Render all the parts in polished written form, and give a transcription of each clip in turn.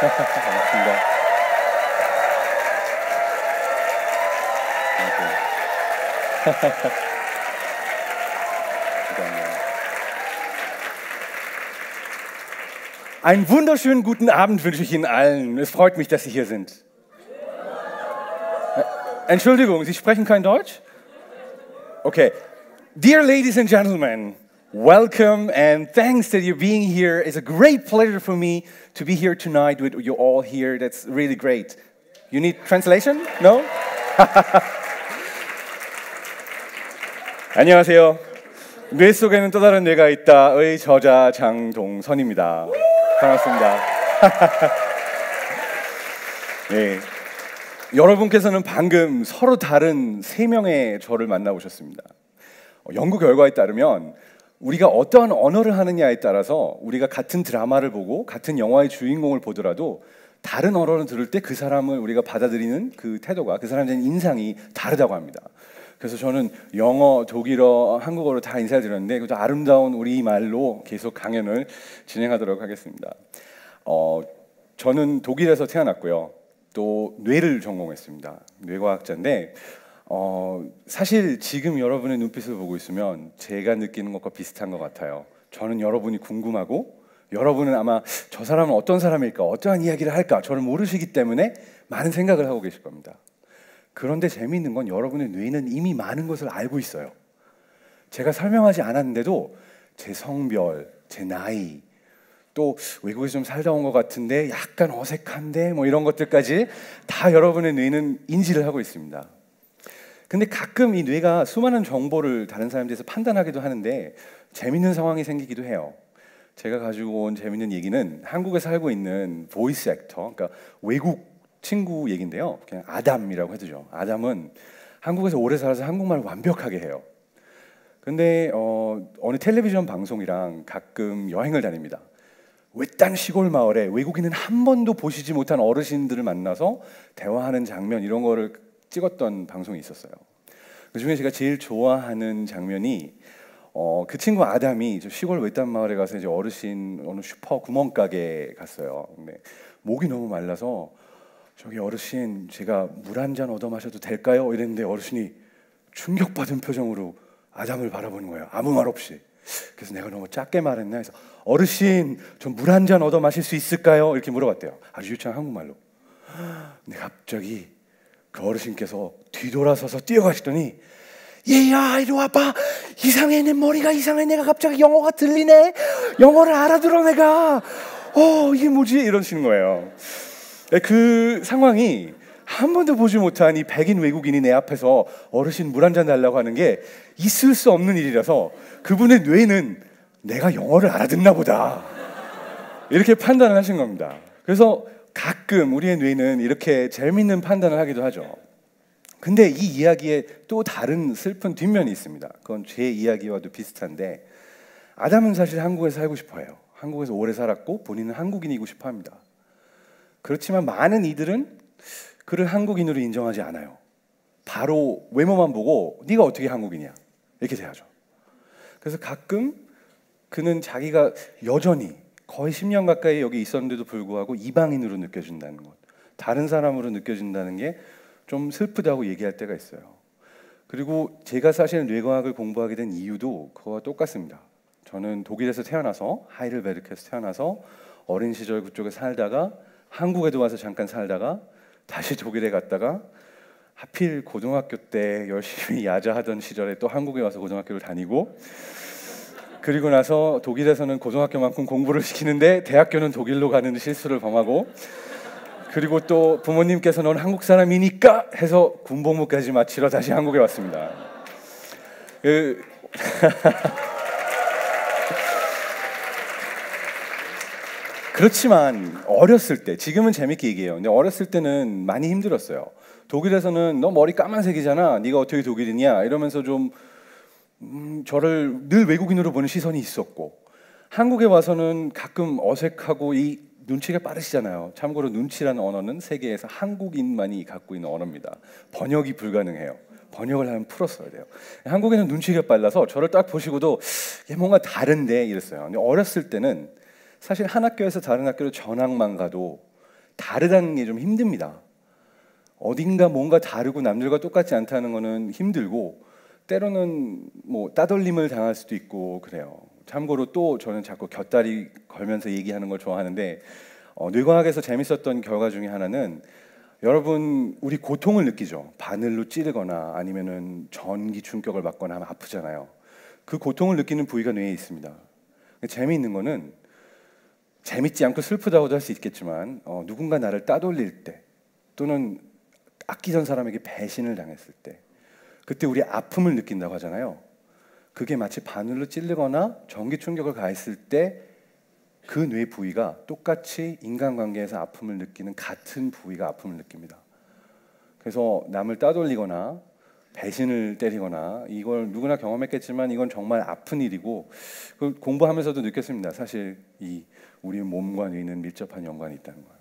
반갑습니다. Einen wunderschönen guten Abend wünsche ich Ihnen allen. Es freut mich, dass Sie hier sind. Entschuldigung, Sie sprechen kein Deutsch? Okay. Dear ladies and gentlemen, welcome and thanks that you're being here. It's a great pleasure for me to be here tonight with you all here. That's really great. You need translation? No? 안녕하세요. 뇌 속에는 또 다른 뇌가 있다의 저자 장동선입니다. 반갑습니다. 네. 여러분께서는 방금 서로 다른 세 명의 저를 만나보셨습니다. 연구 결과에 따르면 우리가 어떠한 언어를 하느냐에 따라서 우리가 같은 드라마를 보고 같은 영화의 주인공을 보더라도 다른 언어를 들을 때 그 사람을 우리가 받아들이는 그 태도가, 그 사람에 대한 인상이 다르다고 합니다. 그래서 저는 영어, 독일어, 한국어로 다 인사를 드렸는데 그것도 아름다운 우리말로 계속 강연을 진행하도록 하겠습니다. 저는 독일에서 태어났고요. 또 뇌를 전공했습니다. 뇌과학자인데 사실 지금 여러분의 눈빛을 보고 있으면 제가 느끼는 것과 비슷한 것 같아요. 저는 여러분이 궁금하고 여러분은 아마 저 사람은 어떤 사람일까, 어떠한 이야기를 할까 저를 모르시기 때문에 많은 생각을 하고 계실 겁니다. 그런데 재미있는 건 여러분의 뇌는 이미 많은 것을 알고 있어요. 제가 설명하지 않았는데도 제 성별, 제 나이, 또 외국에서 좀 살다 온 것 같은데 약간 어색한데 뭐 이런 것들까지 다 여러분의 뇌는 인지를 하고 있습니다. 근데 가끔 이 뇌가 수많은 정보를 다른 사람에 대해서 판단하기도 하는데 재밌는 상황이 생기기도 해요. 제가 가지고 온 재밌는 얘기는 한국에 살고 있는 보이스 액터, 그러니까 외국 친구 얘기인데요. 그냥 아담이라고 해두죠. 아담은 한국에서 오래 살아서 한국말을 완벽하게 해요. 근데 어느 텔레비전 방송이랑 가끔 여행을 다닙니다. 외딴 시골 마을에 외국인은 한 번도 보시지 못한 어르신들을 만나서 대화하는 장면 이런 거를 찍었던 방송이 있었어요. 그중에 제가 제일 좋아하는 장면이 그 친구 아담이 저 시골 외딴 마을에 가서 이제 어르신 어느 슈퍼 구멍가게에 갔어요. 근데 목이 너무 말라서 저기 어르신 제가 물 한 잔 얻어 마셔도 될까요? 이랬는데 어르신이 충격받은 표정으로 아담을 바라보는 거예요. 아무 말 없이. 그래서 내가 너무 작게 말했나 해서 어르신 좀 물 한 잔 얻어 마실 수 있을까요? 이렇게 물어봤대요. 아주 유창한 한국말로. 근데 갑자기 그 어르신께서 뒤돌아서서 뛰어가시더니 얘야 이리 와봐. 이상해, 내 머리가 이상해. 내가 갑자기 영어가 들리네. 영어를 알아들어 내가. 이게 뭐지? 이러시는 거예요. 그 상황이 한 번도 보지 못한 이 백인 외국인이 내 앞에서 어르신 물 한 잔 달라고 하는 게 있을 수 없는 일이라서 그분의 뇌는 내가 영어를 알아듣나 보다 이렇게 판단을 하신 겁니다. 그래서 가끔 우리의 뇌는 이렇게 재밌는 판단을 하기도 하죠. 근데 이 이야기에 또 다른 슬픈 뒷면이 있습니다. 그건 제 이야기와도 비슷한데 아담은 사실 한국에서 살고 싶어 해요. 한국에서 오래 살았고 본인은 한국인이고 싶어 합니다. 그렇지만 많은 이들은 그를 한국인으로 인정하지 않아요. 바로 외모만 보고 네가 어떻게 한국인이야 이렇게 대하죠. 그래서 가끔 그는 자기가 여전히 거의 10년 가까이 여기 있었는데도 불구하고 이방인으로 느껴진다는 것, 다른 사람으로 느껴진다는 게 좀 슬프다고 얘기할 때가 있어요. 그리고 제가 사실 뇌과학을 공부하게 된 이유도 그거와 똑같습니다. 저는 독일에서 태어나서 하이델베르크에서 태어나서 어린 시절 그쪽에 살다가 한국에도 와서 잠깐 살다가 다시 독일에 갔다가 하필 고등학교 때 열심히 야자하던 시절에 또 한국에 와서 고등학교를 다니고 그리고 나서 독일에서는 고등학교만큼 공부를 시키는데 대학교는 독일로 가는 실수를 범하고 그리고 또 부모님께서 넌 한국 사람이니까 해서 군복무까지 마치러 다시 한국에 왔습니다. 그렇지만 어렸을 때, 지금은 재밌게 얘기해요. 근데 어렸을 때는 많이 힘들었어요. 독일에서는 너 머리 까만색이잖아. 네가 어떻게 독일이냐 이러면서 좀 저를 늘 외국인으로 보는 시선이 있었고, 한국에 와서는 가끔 어색하고 이 눈치가 빠르시잖아요. 참고로 눈치라는 언어는 세계에서 한국인만이 갖고 있는 언어입니다. 번역이 불가능해요. 번역을 하면 풀었어야 돼요. 한국에는 눈치가 빨라서 저를 딱 보시고도 얘 뭔가 다른데 이랬어요. 근데 어렸을 때는 사실 한 학교에서 다른 학교로 전학만 가도 다르다는 게 좀 힘듭니다. 어딘가 뭔가 다르고 남들과 똑같지 않다는 거는 힘들고 때로는 뭐 따돌림을 당할 수도 있고 그래요. 참고로 또 저는 자꾸 곁다리 걸면서 얘기하는 걸 좋아하는데 뇌과학에서 재밌었던 결과 중에 하나는 여러분 우리 고통을 느끼죠. 바늘로 찌르거나 아니면은 전기 충격을 받거나 하면 아프잖아요. 그 고통을 느끼는 부위가 뇌에 있습니다. 재미있는 거는 재밌지 않고 슬프다고도 할 수 있겠지만 누군가 나를 따돌릴 때 또는 아끼던 사람에게 배신을 당했을 때 그때 우리 아픔을 느낀다고 하잖아요. 그게 마치 바늘로 찌르거나 전기 충격을 가했을 때 그 뇌 부위가 똑같이 인간관계에서 아픔을 느끼는 같은 부위가 아픔을 느낍니다. 그래서 남을 따돌리거나 배신을 때리거나 이걸 누구나 경험했겠지만 이건 정말 아픈 일이고 그걸 공부하면서도 느꼈습니다. 사실 이 우리 몸과 뇌는 밀접한 연관이 있다는 거예요.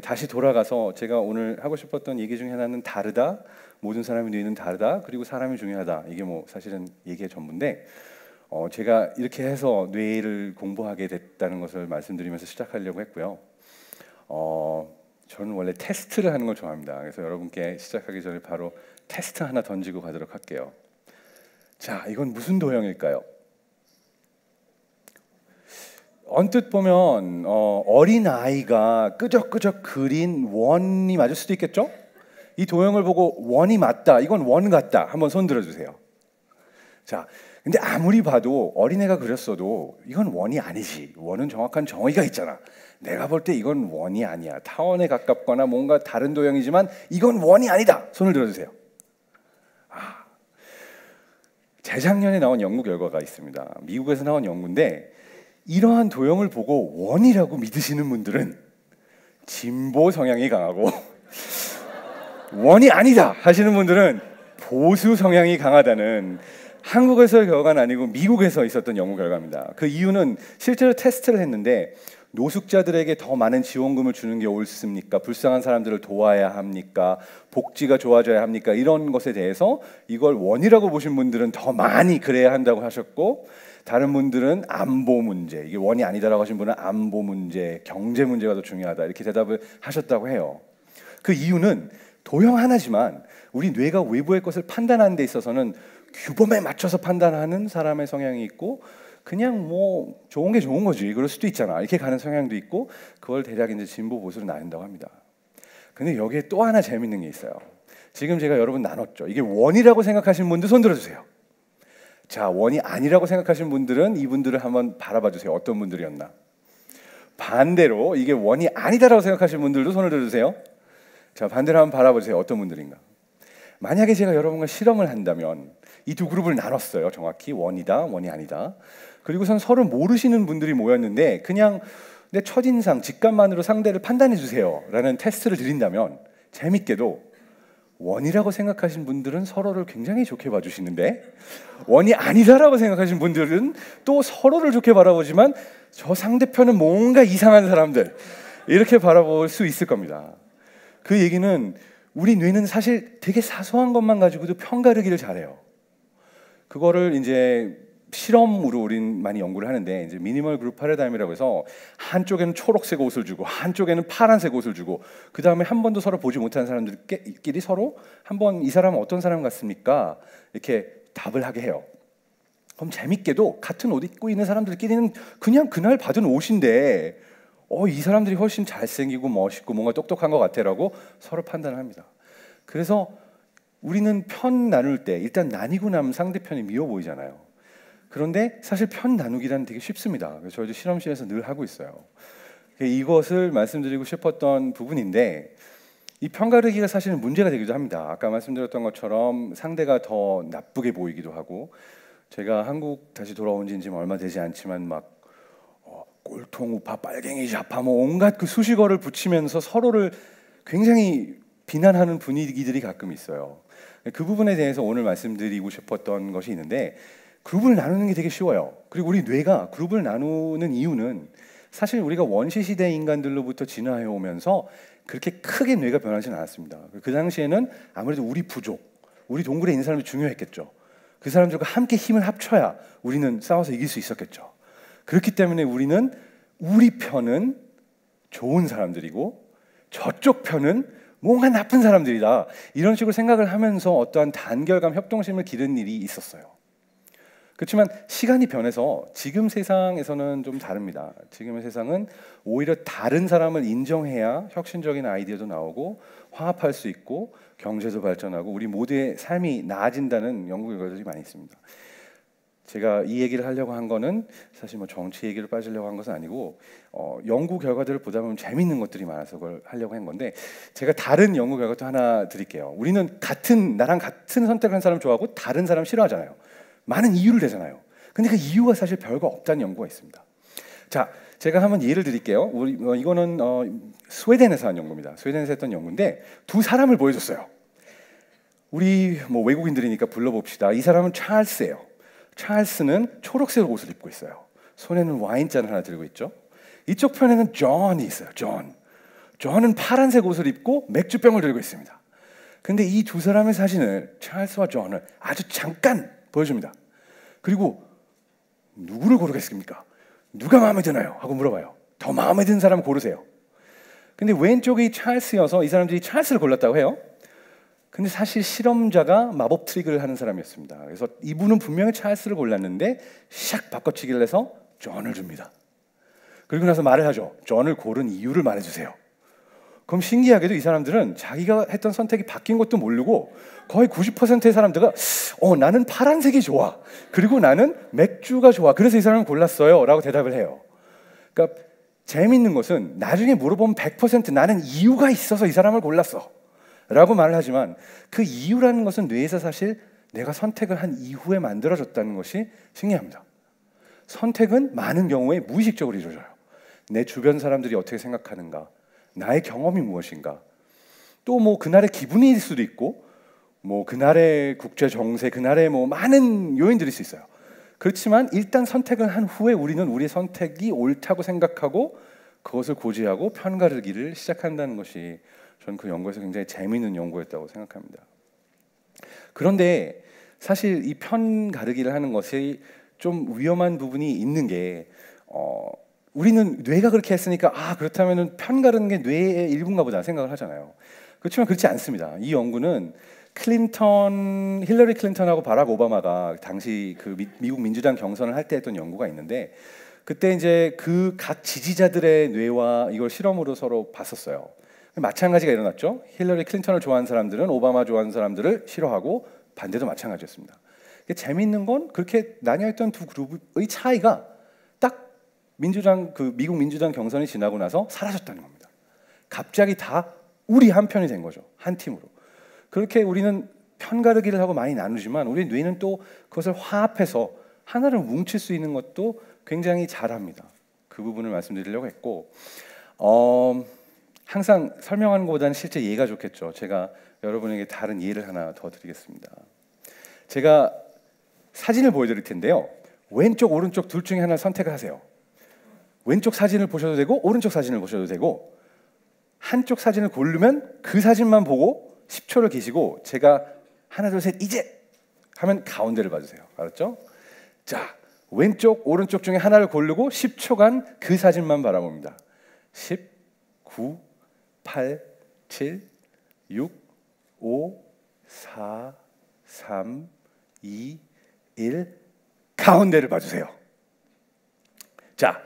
다시 돌아가서 제가 오늘 하고 싶었던 얘기 중에 하나는 다르다. 모든 사람의 뇌는 다르다. 그리고 사람이 중요하다. 이게 뭐 사실은 얘기의 전부인데 제가 이렇게 해서 뇌를 공부하게 됐다는 것을 말씀드리면서 시작하려고 했고요. 저는 원래 테스트를 하는 걸 좋아합니다. 그래서 여러분께 시작하기 전에 바로 테스트 하나 던지고 가도록 할게요. 자, 이건 무슨 도형일까요? 언뜻 보면 어린 아이가 끄적끄적 그린 원이 맞을 수도 있겠죠? 이 도형을 보고 원이 맞다, 이건 원 같다. 한번 손 들어주세요. 자, 근데 아무리 봐도 어린애가 그렸어도 이건 원이 아니지. 원은 정확한 정의가 있잖아. 내가 볼 때 이건 원이 아니야. 타원에 가깝거나 뭔가 다른 도형이지만 이건 원이 아니다. 손을 들어주세요. 재작년에 나온 연구 결과가 있습니다. 미국에서 나온 연구인데 이러한 도형을 보고 원이라고 믿으시는 분들은 진보 성향이 강하고 원이 아니다 하시는 분들은 보수 성향이 강하다는 한국에서의 결과는 아니고 미국에서 있었던 연구 결과입니다. 그 이유는 실제로 테스트를 했는데 노숙자들에게 더 많은 지원금을 주는 게 옳습니까? 불쌍한 사람들을 도와야 합니까? 복지가 좋아져야 합니까? 이런 것에 대해서 이걸 원이라고 보신 분들은 더 많이 그래야 한다고 하셨고 다른 분들은 안보 문제, 이게 원이 아니다라고 하신 분은 안보 문제, 경제 문제가 더 중요하다 이렇게 대답을 하셨다고 해요. 그 이유는 도형 하나지만 우리 뇌가 외부의 것을 판단하는 데 있어서는 규범에 맞춰서 판단하는 사람의 성향이 있고 그냥 뭐 좋은 게 좋은 거지 그럴 수도 있잖아 이렇게 가는 성향도 있고 그걸 대략 이제 진보 보수로 나눈다고 합니다. 근데 여기에 또 하나 재밌는 게 있어요. 지금 제가 여러분 나눴죠. 이게 원이라고 생각하시는 분들 손 들어주세요. 자, 원이 아니라고 생각하시는 분들은 이분들을 한번 바라봐 주세요. 어떤 분들이었나. 반대로 이게 원이 아니다라고 생각하시는 분들도 손을 들어주세요. 자, 반대로 한번 바라보세요. 어떤 분들인가. 만약에 제가 여러분과 실험을 한다면 이 두 그룹을 나눴어요. 정확히 원이다, 원이 아니다. 그리고선 서로 모르시는 분들이 모였는데 그냥 내 첫인상, 직감만으로 상대를 판단해 주세요 라는 테스트를 드린다면 재밌게도 원이라고 생각하신 분들은 서로를 굉장히 좋게 봐주시는데 원이 아니다라고 생각하신 분들은 또 서로를 좋게 바라보지만 저 상대편은 뭔가 이상한 사람들 이렇게 바라볼 수 있을 겁니다. 그 얘기는 우리 뇌는 사실 되게 사소한 것만 가지고도 편가르기를 잘해요. 그거를 이제 실험으로 우린 많이 연구를 하는데 이제 미니멀 그룹 패러다임이라고 해서 한쪽에는 초록색 옷을 주고 한쪽에는 파란색 옷을 주고 그 다음에 한 번도 서로 보지 못하는 사람들끼리 서로 한번 이 사람은 어떤 사람 같습니까? 이렇게 답을 하게 해요. 그럼 재밌게도 같은 옷 입고 있는 사람들끼리는 그냥 그날 받은 옷인데 이 사람들이 훨씬 잘생기고 멋있고 뭔가 똑똑한 것 같아라고 서로 판단을 합니다. 그래서 우리는 편 나눌 때 일단 나뉘고 나면 상대편이 미워 보이잖아요. 그런데 사실 편 나누기란 되게 쉽습니다. 그래서 저희도 실험실에서 늘 하고 있어요. 이것을 말씀드리고 싶었던 부분인데 이 편가르기가 사실은 문제가 되기도 합니다. 아까 말씀드렸던 것처럼 상대가 더 나쁘게 보이기도 하고 제가 한국 다시 돌아온 지 지금 얼마 되지 않지만 막 꼴통 우파 빨갱이 좌파 뭐 온갖 그 수식어를 붙이면서 서로를 굉장히 비난하는 분위기들이 가끔 있어요. 그 부분에 대해서 오늘 말씀드리고 싶었던 것이 있는데 그룹을 나누는 게 되게 쉬워요. 그리고 우리 뇌가 그룹을 나누는 이유는 사실 우리가 원시 시대 인간들로부터 진화해 오면서 그렇게 크게 뇌가 변하지는 않았습니다. 그 당시에는 아무래도 우리 부족, 우리 동굴에 있는 사람이 중요했겠죠. 그 사람들과 함께 힘을 합쳐야 우리는 싸워서 이길 수 있었겠죠. 그렇기 때문에 우리는 우리 편은 좋은 사람들이고 저쪽 편은 뭔가 나쁜 사람들이다, 이런 식으로 생각을 하면서 어떠한 단결감, 협동심을 기르는 일이 있었어요. 그렇지만 시간이 변해서 지금 세상에서는 좀 다릅니다. 지금의 세상은 오히려 다른 사람을 인정해야 혁신적인 아이디어도 나오고 화합할 수 있고 경제도 발전하고 우리 모두의 삶이 나아진다는 연구 결과들이 많이 있습니다. 제가 이 얘기를 하려고 한 거는 사실 뭐 정치 얘기를 빠지려고 한 것은 아니고 연구 결과들을 보다 보면 재밌는 것들이 많아서 그걸 하려고 한 건데, 제가 다른 연구 결과도 하나 드릴게요. 우리는 나랑 같은 선택한 사람 좋아하고 다른 사람 싫어하잖아요. 많은 이유를 대잖아요. 근데 그 이유가 사실 별거 없다는 연구가 있습니다. 자, 제가 한번 예를 드릴게요. 이거는 스웨덴에서 한 연구입니다. 스웨덴에서 했던 연구인데 두 사람을 보여줬어요. 우리 뭐 외국인들이니까 불러봅시다. 이 사람은 찰스예요. 찰스는 초록색 옷을 입고 있어요. 손에는 와인잔을 하나 들고 있죠. 이쪽 편에는 존이 있어요. 존은 파란색 옷을 입고 맥주병을 들고 있습니다. 근데 이 두 사람의 사진을, 찰스와 존을 아주 잠깐 보여줍니다. 그리고 누구를 고르겠습니까? 누가 마음에 드나요? 하고 물어봐요. 더 마음에 드는 사람 고르세요. 근데 왼쪽이 찰스여서 이 사람들이 찰스를 골랐다고 해요. 근데 사실 실험자가 마법 트릭을 하는 사람이었습니다. 그래서 이분은 분명히 찰스를 골랐는데 샥 바꿔치기를 해서 존을 줍니다. 그리고 나서 말을 하죠. 존을 고른 이유를 말해주세요. 그럼 신기하게도 이 사람들은 자기가 했던 선택이 바뀐 것도 모르고 거의 90%의 사람들은 나는 파란색이 좋아, 그리고 나는 맥주가 좋아, 그래서 이 사람을 골랐어요 라고 대답을 해요. 그러니까 재미있는 것은 나중에 물어보면 100% 나는 이유가 있어서 이 사람을 골랐어 라고 말을 하지만, 그 이유라는 것은 뇌에서 사실 내가 선택을 한 이후에 만들어졌다는 것이 신기합니다. 선택은 많은 경우에 무의식적으로 이루어져요. 내 주변 사람들이 어떻게 생각하는가, 나의 경험이 무엇인가, 또 뭐 그날의 기분일 수도 있고, 뭐 그날의 국제 정세, 그날의 뭐 많은 요인들이 있을 수 있어요. 그렇지만 일단 선택을 한 후에 우리는 우리의 선택이 옳다고 생각하고 그것을 고지하고 편가르기를 시작한다는 것이 저는 그 연구에서 굉장히 재미있는 연구였다고 생각합니다. 그런데 사실 이 편가르기를 하는 것이 좀 위험한 부분이 있는 게, 우리는 뇌가 그렇게 했으니까 그렇다면 편가르는 게 뇌의 일부인가 보다 생각을 하잖아요. 그렇지만 그렇지 않습니다. 이 연구는 힐러리 클린턴하고 바락 오바마가 당시 그 미국 민주당 경선을 할 때 했던 연구가 있는데, 그때 이제 그 각 지지자들의 뇌와 이걸 실험으로 서로 봤었어요. 마찬가지가 일어났죠. 힐러리 클린턴을 좋아하는 사람들은 오바마 좋아하는 사람들을 싫어하고 반대도 마찬가지였습니다. 재미있는 건 그렇게 나뉘어있던 두 그룹의 차이가 딱 미국 민주당 경선이 지나고 나서 사라졌다는 겁니다. 갑자기 다 우리 한 편이 된 거죠. 한 팀으로. 그렇게 우리는 편가르기를 하고 많이 나누지만 우리 뇌는 또 그것을 화합해서 하나를 뭉칠 수 있는 것도 굉장히 잘합니다. 그 부분을 말씀드리려고 했고, 항상 설명하는 것보다는 실제 예가 좋겠죠. 제가 여러분에게 다른 예를 하나 더 드리겠습니다. 제가 사진을 보여드릴 텐데요. 왼쪽, 오른쪽 둘 중에 하나를 선택을 하세요. 왼쪽 사진을 보셔도 되고 오른쪽 사진을 보셔도 되고, 한쪽 사진을 고르면 그 사진만 보고 10초를 계시고, 제가 하나 둘 셋 이제 하면 가운데를 봐주세요. 알았죠? 자, 왼쪽 오른쪽 중에 하나를 고르고 10초간 그 사진만 바라봅니다. 10, 9, 8, 7, 6, 5, 4, 3, 2, 1 가운데를 봐주세요. 자,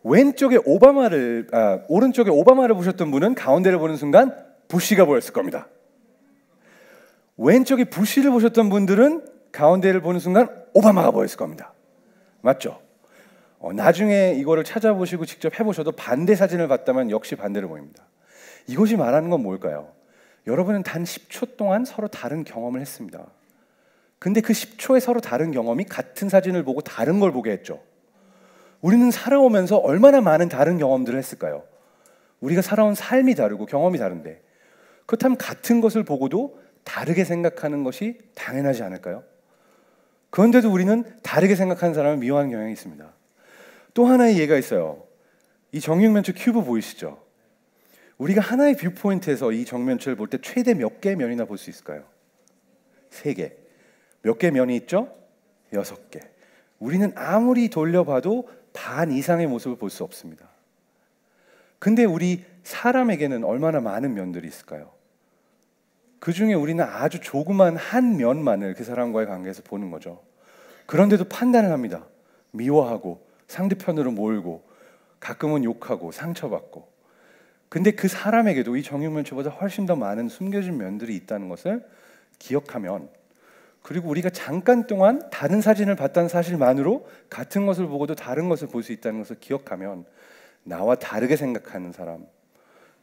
오른쪽에 오바마를 보셨던 분은 가운데를 보는 순간 부시가 보였을 겁니다. 왼쪽에 부시를 보셨던 분들은 가운데를 보는 순간 오바마가 보였을 겁니다. 맞죠? 나중에 이거를 찾아보시고 직접 해보셔도 반대 사진을 봤다면 역시 반대로 보입니다. 이것이 말하는 건 뭘까요? 여러분은 단 10초 동안 서로 다른 경험을 했습니다. 근데 그 10초의 서로 다른 경험이 같은 사진을 보고 다른 걸 보게 했죠. 우리는 살아오면서 얼마나 많은 다른 경험들을 했을까요? 우리가 살아온 삶이 다르고 경험이 다른데, 그렇다면 같은 것을 보고도 다르게 생각하는 것이 당연하지 않을까요? 그런데도 우리는 다르게 생각하는 사람을 미워하는 경향이 있습니다. 또 하나의 예가 있어요. 이 정육면체 큐브 보이시죠? 우리가 하나의 뷰포인트에서 이 정면체를 볼 때 최대 몇 개의 면이나 볼 수 있을까요? 3개. 몇 개 면이 있죠? 6개. 우리는 아무리 돌려봐도 반 이상의 모습을 볼 수 없습니다. 근데 우리 사람에게는 얼마나 많은 면들이 있을까요? 그 중에 우리는 아주 조그만 한 면만을 그 사람과의 관계에서 보는 거죠. 그런데도 판단을 합니다. 미워하고 상대편으로 몰고 가끔은 욕하고 상처받고. 근데 그 사람에게도 이 정육면체보다 훨씬 더 많은 숨겨진 면들이 있다는 것을 기억하면, 그리고 우리가 잠깐 동안 다른 사진을 봤다는 사실만으로 같은 것을 보고도 다른 것을 볼 수 있다는 것을 기억하면 나와 다르게 생각하는 사람,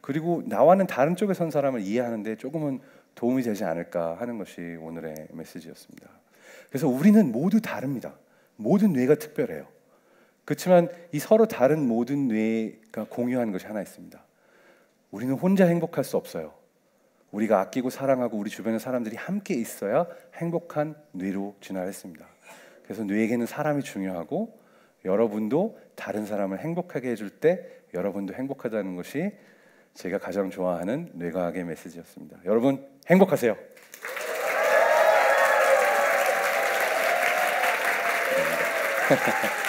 그리고 나와는 다른 쪽에 선 사람을 이해하는 데 조금은 도움이 되지 않을까 하는 것이 오늘의 메시지였습니다. 그래서 우리는 모두 다릅니다. 모든 뇌가 특별해요. 그렇지만 이 서로 다른 모든 뇌가 공유하는 것이 하나 있습니다. 우리는 혼자 행복할 수 없어요. 우리가 아끼고 사랑하고 우리 주변의 사람들이 함께 있어야 행복한 뇌로 진화했습니다. 그래서 뇌에게는 사람이 중요하고, 여러분도 다른 사람을 행복하게 해줄 때 여러분도 행복하다는 것이 제가 가장 좋아하는 뇌과학의 메시지였습니다. 여러분 행복하세요. 감사합니다.